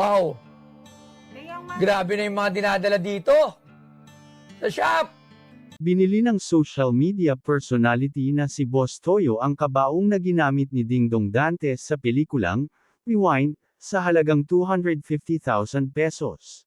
Wow! Grabe na yung mga dinadala dito! Sa shop! Binili ng social media personality na si Boss Toyo ang kabaong na ginamit ni Dingdong Dantes sa pelikulang Rewind sa halagang 250,000 pesos.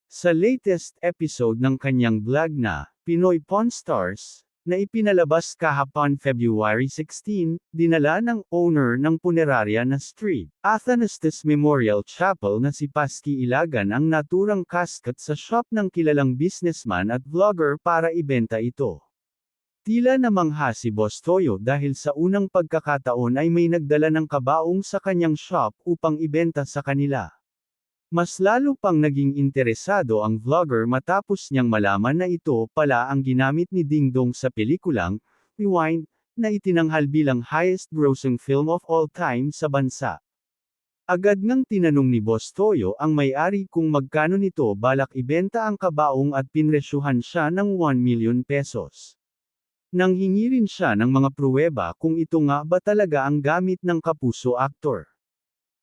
Sa latest episode ng kanyang vlog na Pinoy Pawn Stars, na ipinalabas kahapon February 16, dinala ng owner ng punerarya na Street Athanastus Memorial Chapel na si Pasky Ilagan ang naturang casket sa shop ng kilalang businessman at vlogger para ibenta ito. Tila namangha si Boss Toyo dahil sa unang pagkakataon ay may nagdala ng kabaong sa kanyang shop upang ibenta sa kanila. Mas lalo pang naging interesado ang vlogger matapos niyang malaman na ito pala ang ginamit ni Dingdong sa pelikulang Rewind, na itinanghal bilang highest-grossing film of all time sa bansa. Agad ngang tinanong ni Boss Toyo ang may-ari kung magkano nito balak ibenta ang kabaong at pinresyuhan siya ng 1 million pesos. Nanghingi rin siya ng mga pruweba kung ito nga ba talaga ang gamit ng kapuso aktor.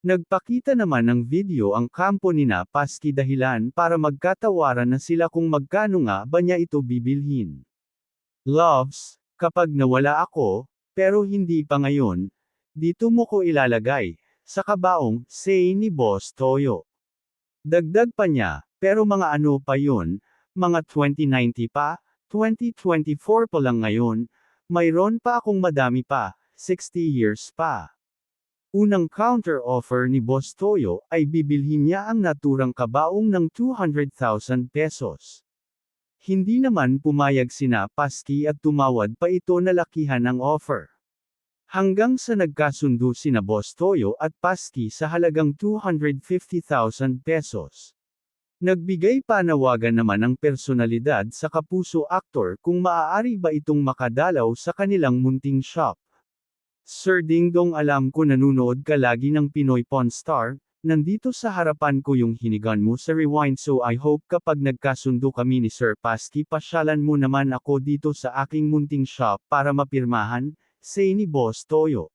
Nagpakita naman ng video ang kampo ni Pasky dahilan para magkatawaran na sila kung magkano nga ba niya ito bibilhin. Loves, kapag nawala ako, pero hindi pa ngayon, dito mo ko ilalagay, sa kabaong, say ni Boss Toyo. Dagdag pa niya, pero mga ano pa yun, mga 2090 pa, 2024 pa lang ngayon, mayroon pa akong madami pa, 60 years pa. Unang counter-offer ni Boss Toyo ay bibilhin niya ang naturang kabaong ng 200,000 pesos. Hindi naman pumayag sina Pasky at tumawad pa ito na lakihan ng offer. Hanggang sa nagkasundo sina Boss Toyo at Pasky sa halagang 250,000 pesos. Nagbigay panawagan naman ang personalidad sa kapuso aktor kung maaari ba itong makadalaw sa kanilang munting shop. Sir Dingdong, alam ko nanunood ka lagi ng Pinoy Pawn Star, nandito sa harapan ko yung hinigan mo sa Rewind, so I hope kapag nagkasundo kami ni Sir Pasky pasyalan mo naman ako dito sa aking munting shop para mapirmahan, say ni Boss Toyo.